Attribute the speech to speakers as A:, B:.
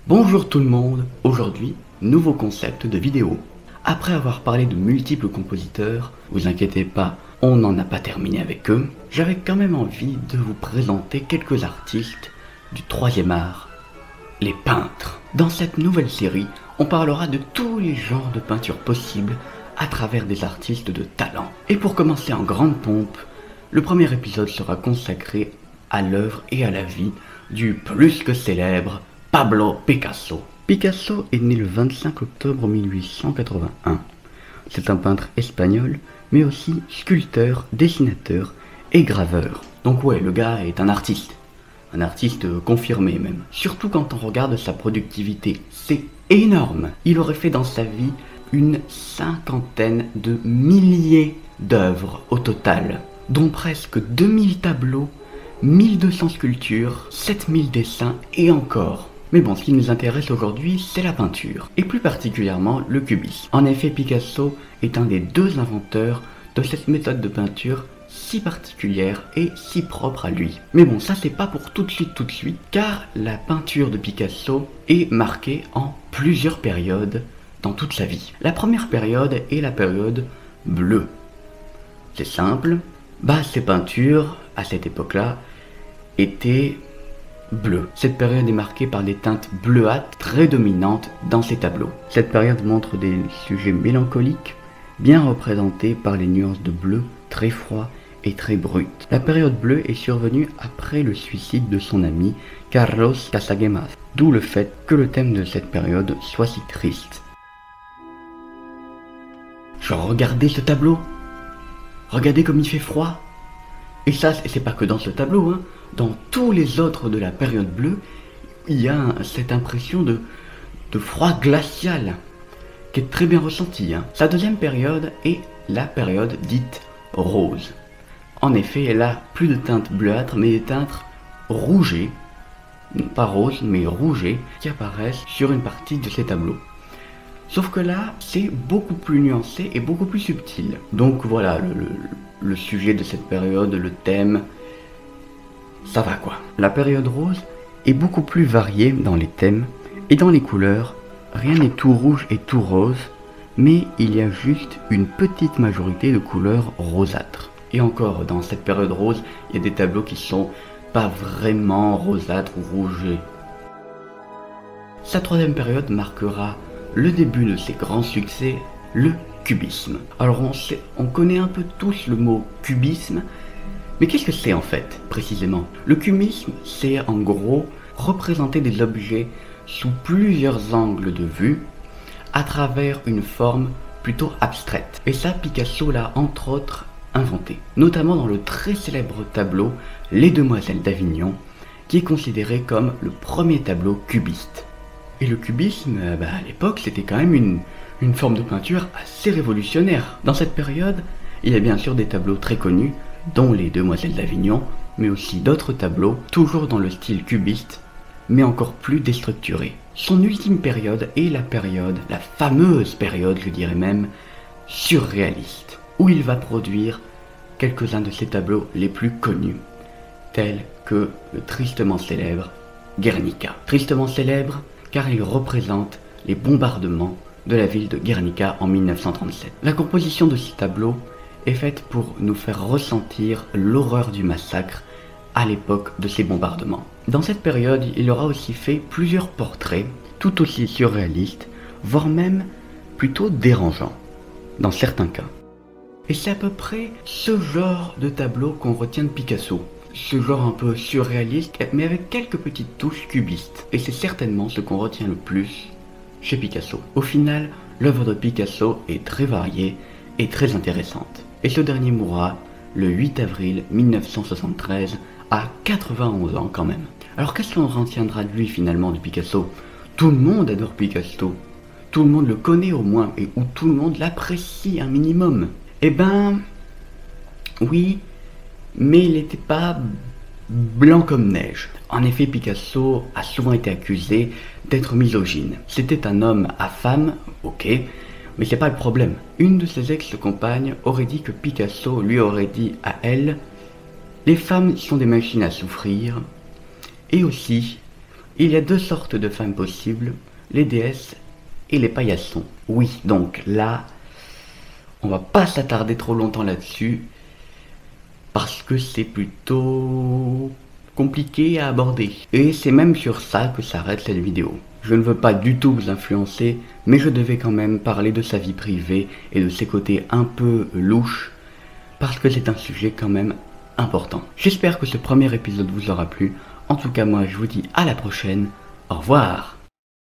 A: Bonjour tout le monde, aujourd'hui, nouveau concept de vidéo. Après avoir parlé de multiples compositeurs, vous inquiétez pas, on n'en a pas terminé avec eux, j'avais quand même envie de vous présenter quelques artistes du troisième art, les peintres. Dans cette nouvelle série, on parlera de tous les genres de peinture possibles à travers des artistes de talent. Et pour commencer en grande pompe, le premier épisode sera consacré à l'œuvre et à la vie du plus que célèbre Pablo Picasso. Picasso est né le 25 octobre 1881. C'est un peintre espagnol, mais aussi sculpteur, dessinateur et graveur. Donc ouais, le gars est un artiste confirmé même. Surtout quand on regarde sa productivité, c'est énorme. Il aurait fait dans sa vie une cinquantaine de milliers d'œuvres au total, dont presque 2000 tableaux, 1200 sculptures, 7000 dessins et encore. Mais bon, ce qui nous intéresse aujourd'hui, c'est la peinture, et plus particulièrement le cubisme. En effet, Picasso est un des deux inventeurs de cette méthode de peinture si particulière et si propre à lui. Mais bon, ça c'est pas pour tout de suite, car la peinture de Picasso est marquée en plusieurs périodes dans toute sa vie. La première période est la période bleue. C'est simple, ses peintures, à cette époque-là, étaient bleues. Cette période est marquée par des teintes bleuâtres très dominantes dans ses tableaux. Cette période montre des sujets mélancoliques, bien représentés par les nuances de bleu très froid et très brut. La période bleue est survenue après le suicide de son ami Carlos Casagemas, d'où le fait que le thème de cette période soit si triste. Genre, regardez ce tableau, regardez comme il fait froid. Et ça, c'est pas que dans ce tableau, hein. Dans tous les autres de la période bleue, il y a cette impression de froid glacial qui est très bien ressentie, hein. Sa deuxième période est la période dite rose. En effet, elle a plus de teintes bleuâtres, mais des teintes rougées, pas roses, mais rougées, qui apparaissent sur une partie de ces tableaux. Sauf que là, c'est beaucoup plus nuancé et beaucoup plus subtil. Donc voilà, le sujet de cette période, le thème, ça va quoi. La période rose est beaucoup plus variée dans les thèmes et dans les couleurs. Rien n'est tout rouge et tout rose, mais il y a juste une petite majorité de couleurs rosâtres. Et encore, dans cette période rose, il y a des tableaux qui sont pas vraiment rosâtres ou rougés. Sa troisième période marquera le début de ses grands succès, le cubisme. Alors on connaît un peu tous le mot cubisme, mais qu'est-ce que c'est en fait, précisément? Le cubisme, c'est en gros représenter des objets sous plusieurs angles de vue, à travers une forme plutôt abstraite. Et ça, Picasso l'a entre autres inventé, notamment dans le très célèbre tableau Les Demoiselles d'Avignon, qui est considéré comme le premier tableau cubiste. Et le cubisme, à l'époque, c'était quand même une forme de peinture assez révolutionnaire. Dans cette période, il y a bien sûr des tableaux très connus, dont Les Demoiselles d'Avignon, mais aussi d'autres tableaux, toujours dans le style cubiste, mais encore plus déstructurés. Son ultime période est la fameuse période, je dirais même, surréaliste, où il va produire quelques-uns de ses tableaux les plus connus, tels que le tristement célèbre Guernica. Tristement célèbre car il représente les bombardements de la ville de Guernica en 1937. La composition de ce tableau est faite pour nous faire ressentir l'horreur du massacre à l'époque de ces bombardements. Dans cette période, il aura aussi fait plusieurs portraits, tout aussi surréalistes, voire même plutôt dérangeants, dans certains cas. Et c'est à peu près ce genre de tableau qu'on retient de Picasso. Ce genre un peu surréaliste, mais avec quelques petites touches cubistes. Et c'est certainement ce qu'on retient le plus chez Picasso. Au final, l'œuvre de Picasso est très variée et très intéressante. Et ce dernier mourra le 8 avril 1973, à 91 ans quand même. Alors qu'est-ce qu'on retiendra de lui finalement, de Picasso? Tout le monde adore Picasso. Tout le monde le connaît au moins, et ou tout le monde l'apprécie un minimum. Eh ben, oui, mais il n'était pas blanc comme neige. En effet, Picasso a souvent été accusé d'être misogyne. C'était un homme à femme, ok, mais c'est pas le problème. Une de ses ex-compagnes aurait dit que Picasso lui aurait dit à elle « Les femmes sont des machines à souffrir » et aussi Il y a deux sortes de femmes possibles, les déesses et les paillassons. Oui, donc là, on va pas s'attarder trop longtemps là-dessus, parce que c'est plutôt compliqué à aborder. Et c'est même sur ça que s'arrête cette vidéo. Je ne veux pas du tout vous influencer, mais je devais quand même parler de sa vie privée et de ses côtés un peu louches, parce que c'est un sujet quand même important. J'espère que ce premier épisode vous aura plu. En tout cas, moi, je vous dis à la prochaine. Au revoir.